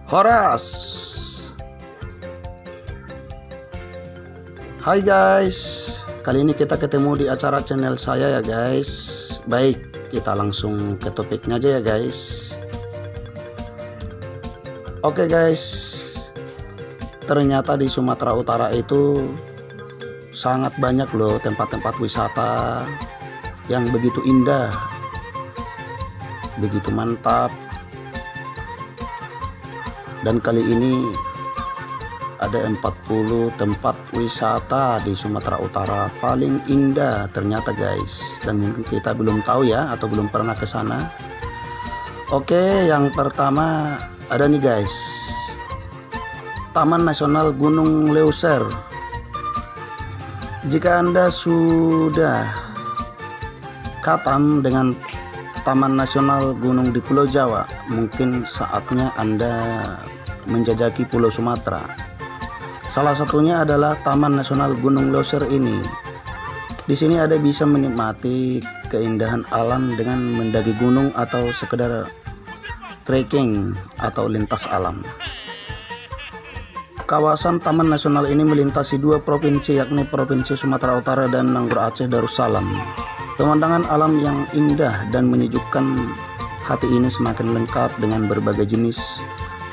Horas. Hai guys, kali ini kita ketemu di acara channel saya ya guys. Baik, kita langsung ke topiknya aja ya guys. Oke guys, ternyata di Sumatera Utara itu sangat banyak loh tempat-tempat wisata yang begitu indah, begitu mantap. Dan kali ini ada 40 tempat wisata di Sumatera Utara paling indah ternyata guys. Dan mungkin kita belum tahu ya, atau belum pernah ke sana. Oke, yang pertama ada nih guys, Taman Nasional Gunung Leuser. Jika Anda sudah khatam dengan Taman Nasional Gunung di Pulau Jawa, mungkin saatnya Anda menjajaki Pulau Sumatera. Salah satunya adalah Taman Nasional Gunung Leuser ini. Di sini Anda bisa menikmati keindahan alam dengan mendaki gunung atau sekedar trekking atau lintas alam. Kawasan Taman Nasional ini melintasi dua provinsi, yakni Provinsi Sumatera Utara dan Nanggroe Aceh Darussalam. Pemandangan alam yang indah dan menyejukkan hati ini semakin lengkap dengan berbagai jenis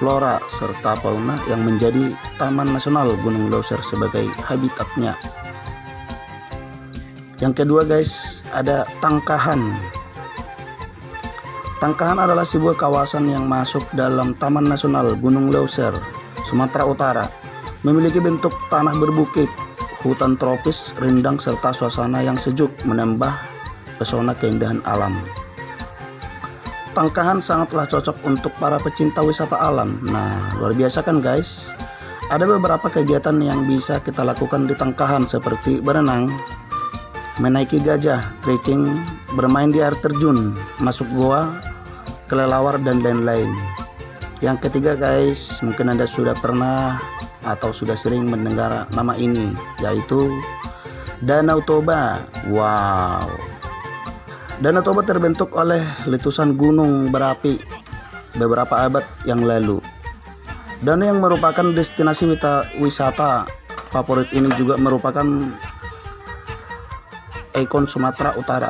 flora serta fauna yang menjadi Taman Nasional Gunung Leuser sebagai habitatnya. Yang kedua guys, ada Tangkahan. Tangkahan adalah sebuah kawasan yang masuk dalam Taman Nasional Gunung Leuser, Sumatera Utara. Memiliki bentuk tanah berbukit, hutan tropis, rindang serta suasana yang sejuk menambah pesona keindahan alam. Tangkahan sangatlah cocok untuk para pecinta wisata alam. Nah, luar biasa kan guys? Ada beberapa kegiatan yang bisa kita lakukan di Tangkahan seperti berenang, menaiki gajah, trekking, bermain di air terjun, masuk goa, kelelawar dan lain-lain. Yang ketiga guys, mungkin Anda sudah pernah atau sudah sering mendengar nama ini, yaitu Danau Toba. Wow. Danau Toba terbentuk oleh letusan gunung berapi beberapa abad yang lalu. Danau yang merupakan destinasi wisata favorit ini juga merupakan ikon Sumatera Utara.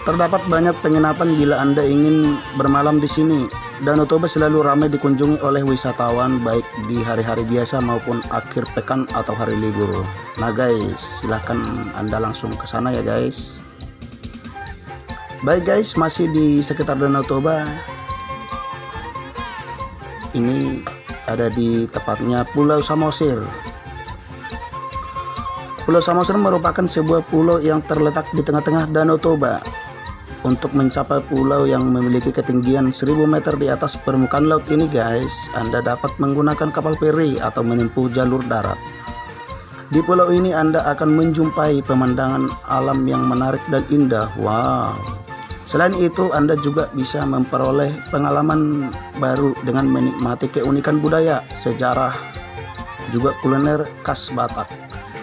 Terdapat banyak penginapan bila Anda ingin bermalam di sini. Danau Toba selalu ramai dikunjungi oleh wisatawan baik di hari-hari biasa maupun akhir pekan atau hari libur. Nah guys, silahkan Anda langsung ke sana ya guys. Baik guys, masih di sekitar Danau Toba. Ini ada di tepatnya Pulau Samosir. Pulau Samosir merupakan sebuah pulau yang terletak di tengah-tengah Danau Toba. Untuk mencapai pulau yang memiliki ketinggian 1000 meter di atas permukaan laut ini guys, Anda dapat menggunakan kapal feri atau menempuh jalur darat. Di pulau ini Anda akan menjumpai pemandangan alam yang menarik dan indah. Wow. Selain itu, Anda juga bisa memperoleh pengalaman baru dengan menikmati keunikan budaya, sejarah, juga kuliner khas Batak.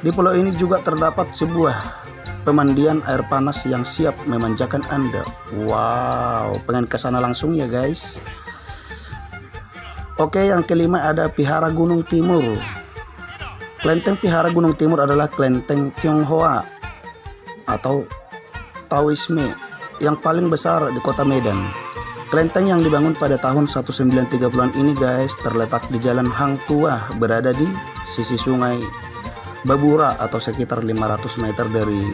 Di pulau ini juga terdapat sebuah pemandian air panas yang siap memanjakan Anda. Wow, pengen ke sana langsung ya guys. Oke, yang kelima ada Vihara Gunung Timur. Kelenteng Vihara Gunung Timur adalah kelenteng Tionghoa atau Taoisme yang paling besar di kota Medan. Kelenteng yang dibangun pada tahun 1930-an ini guys terletak di Jalan Hang Tuah, berada di sisi sungai Babura atau sekitar 500 meter dari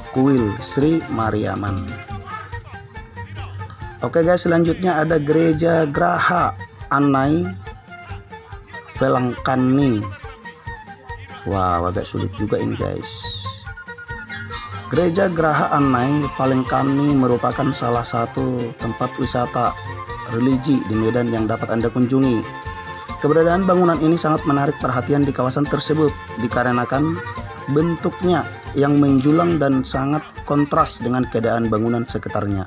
Kuil Sri Mariaman. Oke guys, selanjutnya ada Gereja Graha Anai Velangkani. Wow, agak sulit juga ini guys. Gereja Graha Anai Velangkani merupakan salah satu tempat wisata religi di Medan yang dapat Anda kunjungi. Keberadaan bangunan ini sangat menarik perhatian di kawasan tersebut dikarenakan bentuknya yang menjulang dan sangat kontras dengan keadaan bangunan sekitarnya.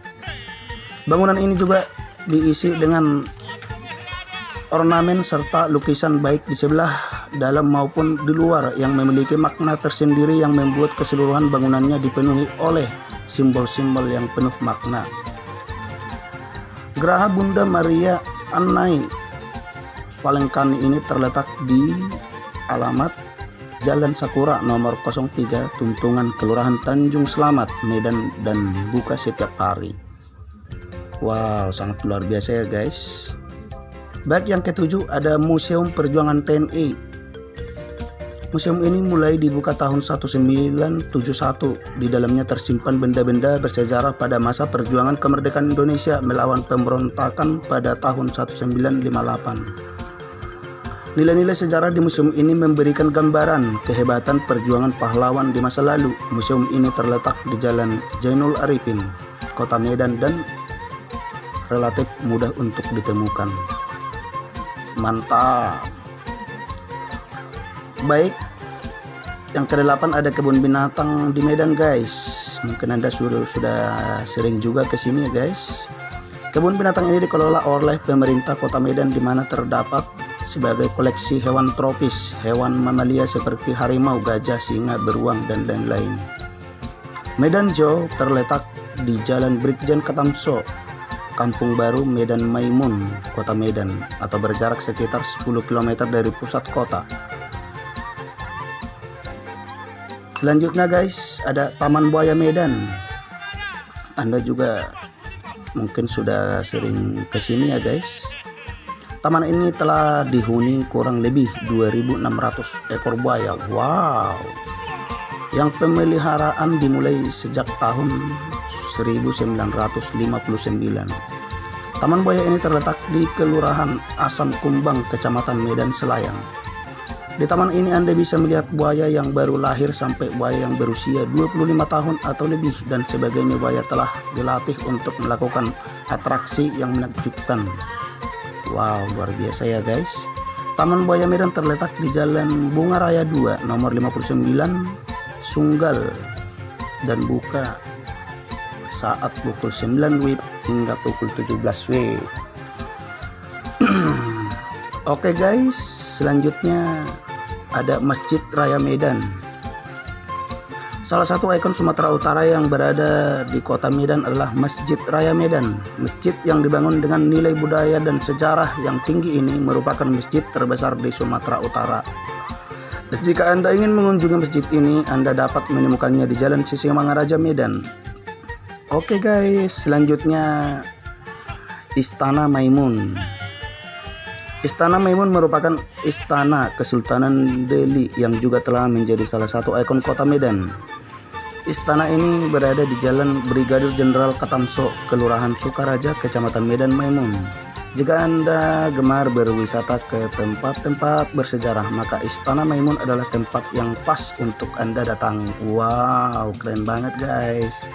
Bangunan ini juga diisi dengan ornamen serta lukisan baik di sebelah dalam maupun di luar yang memiliki makna tersendiri yang membuat keseluruhan bangunannya dipenuhi oleh simbol-simbol yang penuh makna. Geraha Bunda Maria Annai Palengkani ini terletak di alamat Jalan Sakura nomor 03 Tuntungan, Kelurahan Tanjung Selamat, Medan, dan buka setiap hari. Wow, sangat luar biasa ya guys. Baik, yang ketujuh ada Museum Perjuangan TNI. Museum ini mulai dibuka tahun 1971. Di dalamnya tersimpan benda-benda bersejarah pada masa perjuangan kemerdekaan Indonesia melawan pemberontakan pada tahun 1958. Nilai-nilai sejarah di museum ini memberikan gambaran kehebatan perjuangan pahlawan di masa lalu. Museum ini terletak di Jalan Zainul Arifin, Kota Medan, dan relatif mudah untuk ditemukan. Mantap. Baik, yang ke-8 ada kebun binatang di Medan guys. Mungkin Anda sudah sering juga ke sini ya guys. Kebun binatang ini dikelola oleh pemerintah Kota Medan, di mana terdapat sebagai koleksi hewan tropis, hewan mamalia seperti harimau, gajah, singa, beruang, dan lain-lain. Medan Zoo terletak di Jalan Brigjen Katamso, Kampung Baru, Medan Maimun, Kota Medan, atau berjarak sekitar 10 km dari pusat kota. Selanjutnya guys, ada Taman Buaya Medan. Anda juga mungkin sudah sering kesini ya guys. Taman ini telah dihuni kurang lebih 2.600 ekor buaya. Wow. Yang pemeliharaan dimulai sejak tahun 1959. Taman buaya ini terletak di Kelurahan Asam Kumbang, Kecamatan Medan Selayang. Di taman ini Anda bisa melihat buaya yang baru lahir sampai buaya yang berusia 25 tahun atau lebih, dan sebagainya. Buaya telah dilatih untuk melakukan atraksi yang menakjubkan. Wow, luar biasa ya guys. Taman Buaya Medan terletak di Jalan Bunga Raya 2 nomor 59 Sunggal, dan buka saat pukul 9 WIB hingga pukul 17 WIB. Oke guys, selanjutnya ada Masjid Raya Medan. Salah satu ikon Sumatera Utara yang berada di Kota Medan adalah Masjid Raya Medan. Masjid yang dibangun dengan nilai budaya dan sejarah yang tinggi ini merupakan masjid terbesar di Sumatera Utara. Jika Anda ingin mengunjungi masjid ini, Anda dapat menemukannya di Jalan Sisingamangaraja, Medan. Oke guys, selanjutnya Istana Maimun. Istana Maimun merupakan istana Kesultanan Delhi yang juga telah menjadi salah satu ikon Kota Medan. Istana ini berada di Jalan Brigadir Jenderal Katamso, Kelurahan Sukaraja, Kecamatan Medan Maimun. Jika Anda gemar berwisata ke tempat-tempat bersejarah, maka Istana Maimun adalah tempat yang pas untuk Anda datangi. Wow, keren banget guys.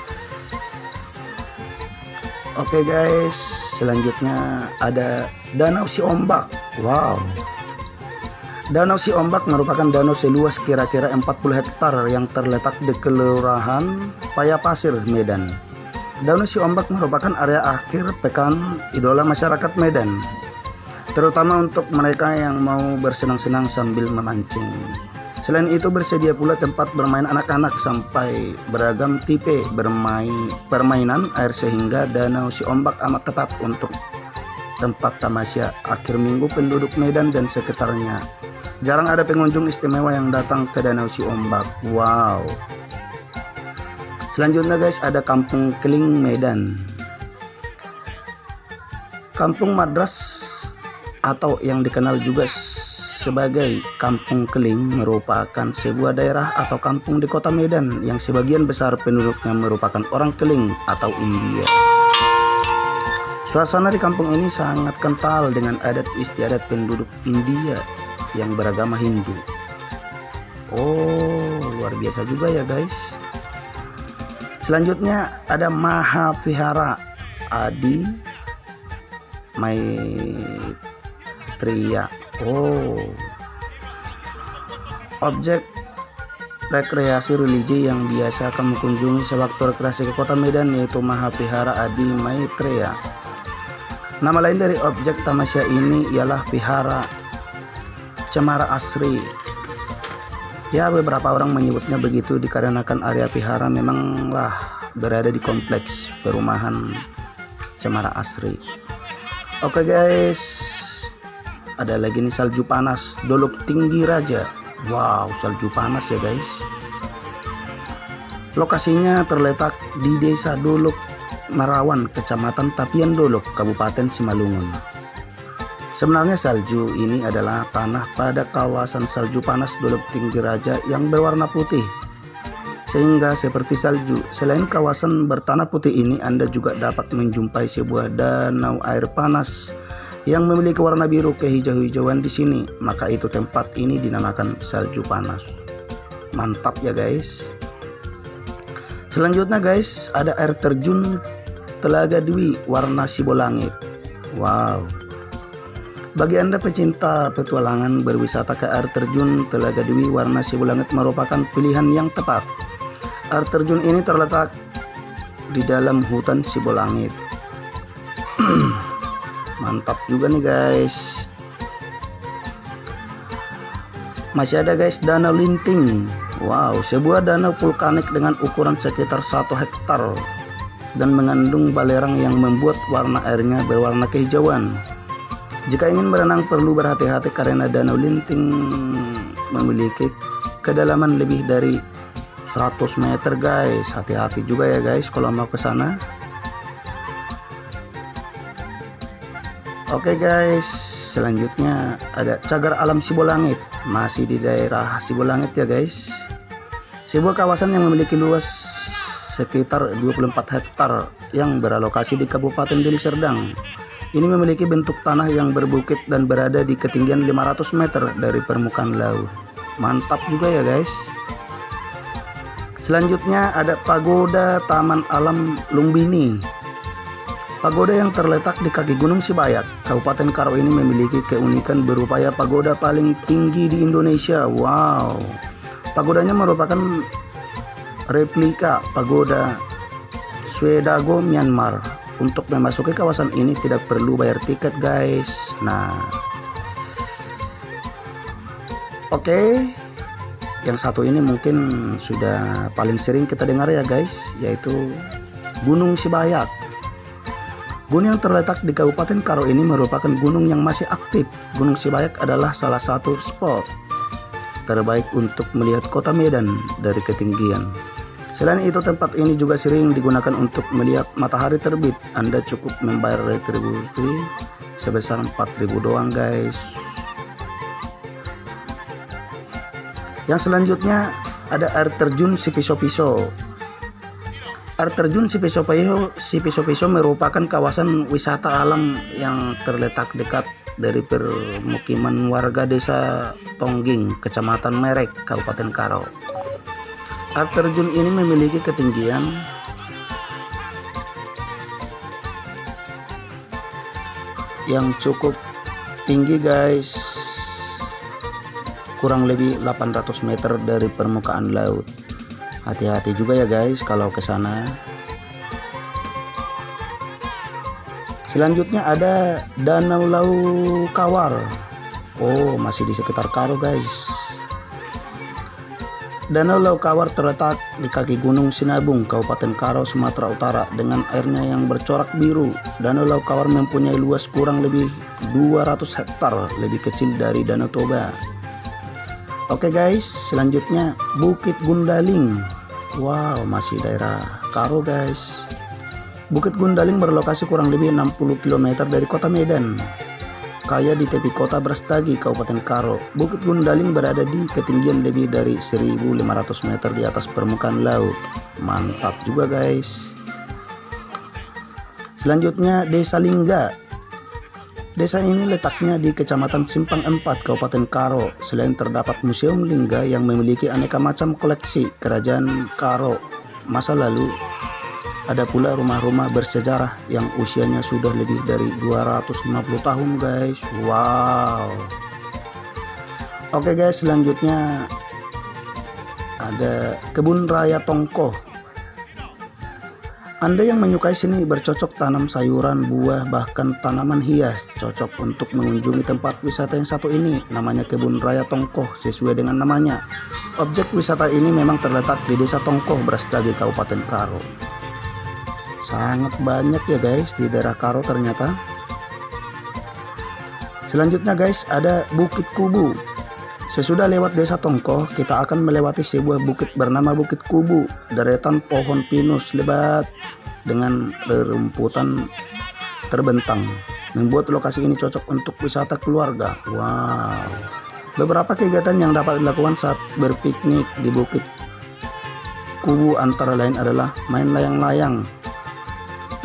Oke guys, selanjutnya ada Danau Siombak. Wow. Danau Siombak merupakan danau seluas kira-kira 40 hektar yang terletak di Kelurahan Payapasir, Medan. Danau Siombak merupakan area akhir pekan idola masyarakat Medan, terutama untuk mereka yang mau bersenang-senang sambil memancing. Selain itu bersedia pula tempat bermain anak-anak sampai beragam tipe permainan air, sehingga Danau Siombak amat tepat untuk tempat tamasya akhir minggu penduduk Medan dan sekitarnya. Jarang ada pengunjung istimewa yang datang ke Danau Siombak. Wow. Selanjutnya guys, ada Kampung Keling Medan. Kampung Madras atau yang dikenal juga sebagai Kampung Keling merupakan sebuah daerah atau kampung di Kota Medan yang sebagian besar penduduknya merupakan orang Keling atau India. Suasana di kampung ini sangat kental dengan adat istiadat penduduk India yang beragama Hindu. Oh, luar biasa juga ya guys. Selanjutnya ada Mahavihara Adi Maitreya. Oh, objek rekreasi religi yang biasa kamu kunjungi sewaktu rekreasi ke Kota Medan yaitu Mahavihara Adi Maitreya. Nama lain dari objek tamasya ini ialah Vihara Cemara Asri. Ya, beberapa orang menyebutnya begitu dikarenakan area vihara memanglah berada di kompleks perumahan Cemara Asri. Oke guys, ada lagi nih salju panas Dolok Tinggi Raja. Wow, salju panas ya guys. Lokasinya terletak di Desa Dolok Marawan, Kecamatan Tapian Dolok, Kabupaten Simalungun. Sebenarnya salju ini adalah tanah pada kawasan salju panas Dolok Tinggi Raja yang berwarna putih. Sehingga seperti salju, selain kawasan bertanah putih ini, Anda juga dapat menjumpai sebuah danau air panas yang memiliki warna biru kehijau-hijauan di sini. Maka itu tempat ini dinamakan salju panas. Mantap ya guys. Selanjutnya guys, ada air terjun Telaga Dewi warna Sibolangit. Wow. Bagi Anda pecinta petualangan, berwisata ke air terjun Telaga Dewi warna Sibolangit merupakan pilihan yang tepat. Air terjun ini terletak di dalam hutan Sibolangit. Mantap juga nih guys. Masih ada guys Danau Linting. Wow, sebuah danau vulkanik dengan ukuran sekitar 1 hektar dan mengandung balerang yang membuat warna airnya berwarna kehijauan. Jika ingin berenang perlu berhati-hati karena Danau Linting memiliki kedalaman lebih dari 100 meter guys. Hati-hati juga ya guys kalau mau ke sana. Oke guys, selanjutnya ada Cagar Alam Sibolangit, masih di daerah Sibolangit ya guys. Sebuah kawasan yang memiliki luas sekitar 24 hektar yang beralokasi di Kabupaten Deli Serdang. Ini memiliki bentuk tanah yang berbukit dan berada di ketinggian 500 meter dari permukaan laut. Mantap juga ya guys. Selanjutnya ada Pagoda Taman Alam Lumbini. Pagoda yang terletak di kaki Gunung Sibayak, Kabupaten Karo ini memiliki keunikan berupaya pagoda paling tinggi di Indonesia. Wow. Pagodanya merupakan replika pagoda Swedago, Myanmar. Untuk memasuki kawasan ini tidak perlu bayar tiket guys. Nah, oke. Yang satu ini mungkin sudah paling sering kita dengar ya guys, yaitu Gunung Sibayak. Gunung yang terletak di Kabupaten Karo ini merupakan gunung yang masih aktif. Gunung Sibayak adalah salah satu spot terbaik untuk melihat kota Medan dari ketinggian. Selain itu, tempat ini juga sering digunakan untuk melihat matahari terbit. Anda cukup membayar retribusi sebesar 4.000 doang guys. Yang selanjutnya ada air terjun Sipiso-Piso. Air terjun Sipiso-Piso merupakan kawasan wisata alam yang terletak dekat dari permukiman warga Desa Tongging, Kecamatan Merek, Kabupaten Karo. Air terjun ini memiliki ketinggian yang cukup tinggi guys, kurang lebih 800 meter dari permukaan laut. Hati-hati juga ya guys kalau ke sana. Selanjutnya ada Danau Lau Kawar. Oh, masih di sekitar Karo guys. Danau Lau Kawar terletak di kaki Gunung Sinabung, Kabupaten Karo, Sumatera Utara, dengan airnya yang bercorak biru. Danau Lau Kawar mempunyai luas kurang lebih 200 hektar, lebih kecil dari Danau Toba. Oke guys, selanjutnya Bukit Gundaling. Wow, masih daerah Karo guys. Bukit Gundaling berlokasi kurang lebih 60 km dari kota Medan, kaya di tepi kota Brastagi, Kabupaten Karo. Bukit Gundaling berada di ketinggian lebih dari 1.500 meter di atas permukaan laut. Mantap juga guys. Selanjutnya Desa Lingga. Desa ini letaknya di Kecamatan Simpang 4, Kabupaten Karo. Selain terdapat Museum Lingga yang memiliki aneka macam koleksi kerajaan Karo masa lalu, ada pula rumah-rumah bersejarah yang usianya sudah lebih dari 250 tahun guys. Wow. Oke guys, selanjutnya ada Kebun Raya Tongkoh. Anda yang menyukai seni bercocok tanam sayuran, buah, bahkan tanaman hias, cocok untuk mengunjungi tempat wisata yang satu ini. Namanya Kebun Raya Tongkoh, sesuai dengan namanya. Objek wisata ini memang terletak di Desa Tongkoh, Brastagi, Kabupaten Karo. Sangat banyak ya guys di daerah Karo ternyata. Selanjutnya guys, ada Bukit Kubu. Sesudah lewat desa Tongkoh, kita akan melewati sebuah bukit bernama Bukit Kubu. Deretan pohon pinus lebat dengan rerumputan terbentang membuat lokasi ini cocok untuk wisata keluarga. Wow. Beberapa kegiatan yang dapat dilakukan saat berpiknik di Bukit Kubu antara lain adalah main layang-layang,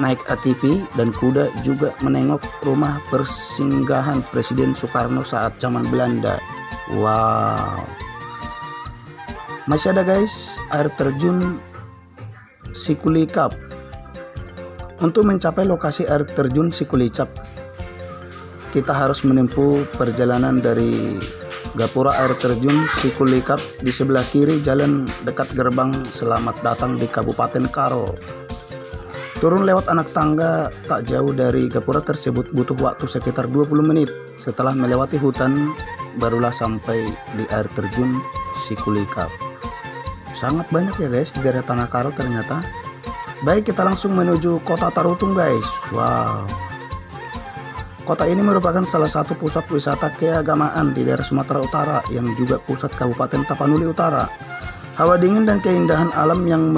naik ATV dan kuda, juga menengok rumah persinggahan Presiden Soekarno saat zaman Belanda. Wow. Masih ada guys, air terjun Sikulicap. Untuk mencapai lokasi air terjun Sikulicap, kita harus menempuh perjalanan dari Gapura Air Terjun Sikulicap. Di sebelah kiri jalan dekat gerbang Selamat Datang di Kabupaten Karo. Turun lewat anak tangga tak jauh dari gapura tersebut butuh waktu sekitar 20 menit. Setelah melewati hutan, barulah sampai di air terjun Sikulicap. Sangat banyak ya guys di daerah Tanah Karo ternyata. Baik, kita langsung menuju kota Tarutung guys. Wow. Kota ini merupakan salah satu pusat wisata keagamaan di daerah Sumatera Utara yang juga pusat Kabupaten Tapanuli Utara. Hawa dingin dan keindahan alam yang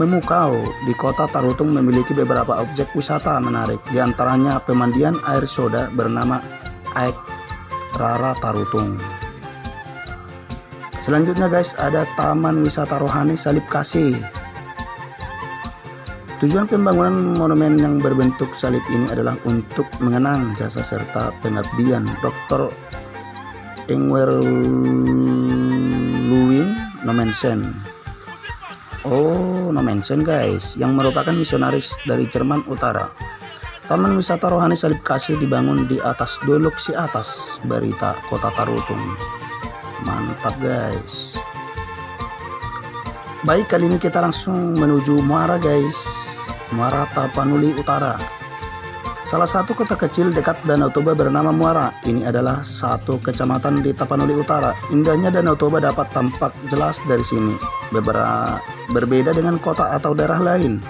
memukau di kota Tarutung memiliki beberapa objek wisata menarik. Di antaranya pemandian air soda bernama Aek Rara Tarutung. Selanjutnya guys, ada Taman Wisata Rohani Salib Kasih. Tujuan pembangunan monumen yang berbentuk salib ini adalah untuk mengenang jasa serta pengabdian Dr. Ingwer Luwing Nommensen. Oh, Nommensen guys, yang merupakan misionaris dari Jerman Utara. Taman Wisata Rohani Salib Kasih dibangun di atas Dolok Si Atas, Barita, Kota Tarutung. Mantap guys. Baik, kali ini kita langsung menuju Muara guys. Muara Tapanuli Utara. Salah satu kota kecil dekat Danau Toba bernama Muara. Ini adalah satu kecamatan di Tapanuli Utara. Indahnya Danau Toba dapat tampak jelas dari sini. Berbeda dengan kota atau daerah lain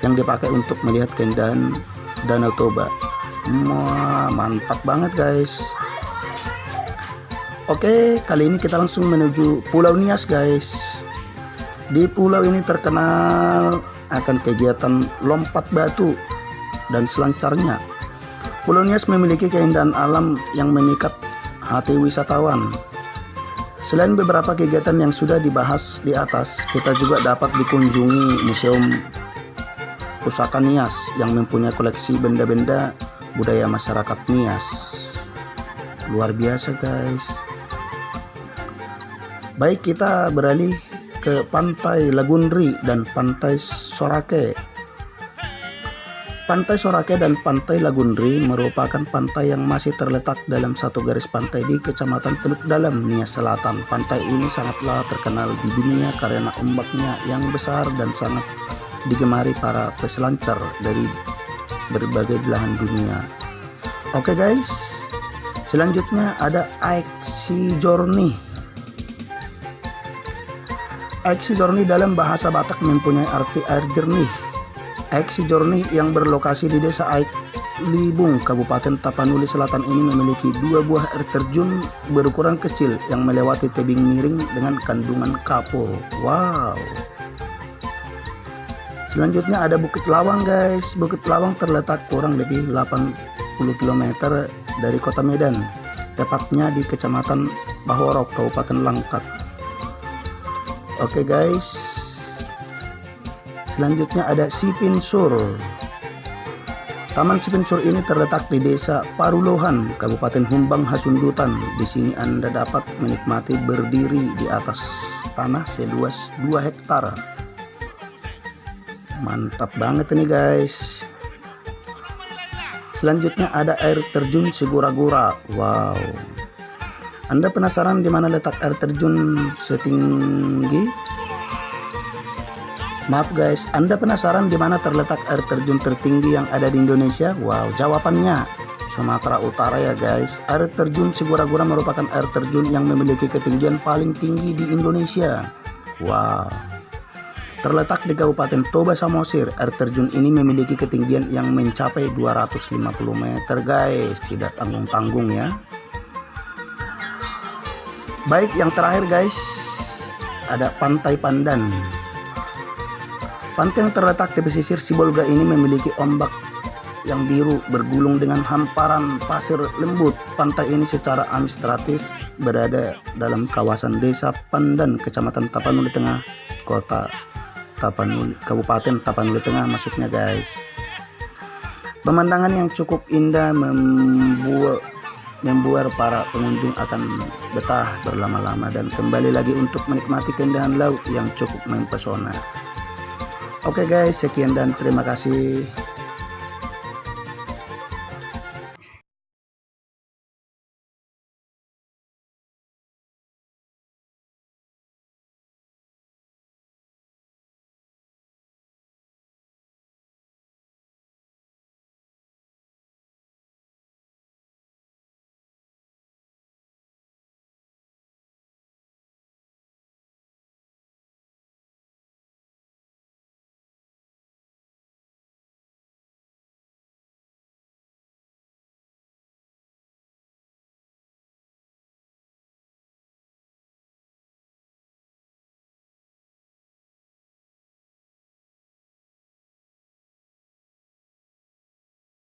yang dipakai untuk melihat keindahan Danau Toba. Wah, mantap banget guys. Oke, kali ini kita langsung menuju Pulau Nias guys. Di pulau ini terkenal akan kegiatan lompat batu dan selancarnya. Pulau Nias memiliki keindahan alam yang memikat hati wisatawan. Selain beberapa kegiatan yang sudah dibahas di atas, kita juga dapat dikunjungi Museum Pusaka Nias yang mempunyai koleksi benda-benda budaya masyarakat Nias. Luar biasa guys. Baik, kita beralih ke Pantai Lagunri dan Pantai Sorake. Pantai Sorake dan Pantai Lagunri merupakan pantai yang masih terletak dalam satu garis pantai di Kecamatan Teluk Dalam, Nias Selatan. Pantai ini sangatlah terkenal di dunia karena ombaknya yang besar dan sangat digemari para peselancar dari berbagai belahan dunia. Oke guys, selanjutnya ada Aek Si Jorni. Aek Si Jorni dalam bahasa Batak mempunyai arti air jernih. Aek Si Jorni yang berlokasi di desa Aek Libung, Kabupaten Tapanuli Selatan ini memiliki dua buah air terjun berukuran kecil yang melewati tebing miring dengan kandungan kapur. Wow. Selanjutnya ada Bukit Lawang guys. Bukit Lawang terletak kurang lebih 80 km dari kota Medan, tepatnya di Kecamatan Bahorok, Kabupaten Langkat. Oke guys, selanjutnya ada Sipinsur. Taman Sipinsur ini terletak di desa Parulohan, Kabupaten Humbang Hasundutan. Di sini Anda dapat menikmati berdiri di atas tanah seluas 2 hektar. Mantap banget ini guys. Selanjutnya ada air terjun Sigura-gura. Wow. Anda penasaran di mana letak air terjun setinggi? Maaf guys, Anda penasaran di mana terletak air terjun tertinggi yang ada di Indonesia? Wow, jawabannya Sumatera Utara ya guys. Air terjun Sigura-gura merupakan air terjun yang memiliki ketinggian paling tinggi di Indonesia. Wow. Terletak di Kabupaten Toba Samosir, air terjun ini memiliki ketinggian yang mencapai 250 meter guys, tidak tanggung-tanggung ya. Baik, yang terakhir guys, ada Pantai Pandan. Pantai yang terletak di pesisir Sibolga ini memiliki ombak yang biru bergulung dengan hamparan pasir lembut. Pantai ini secara administratif berada dalam kawasan Desa Pandan, Kecamatan Tapanuli Tengah, Kota Tapanuli, Kabupaten Tapanuli Tengah maksudnya guys. Pemandangan yang cukup indah membuat para pengunjung akan betah berlama-lama dan kembali lagi untuk menikmati keindahan laut yang cukup mempesona. Oke guys, sekian dan terima kasih.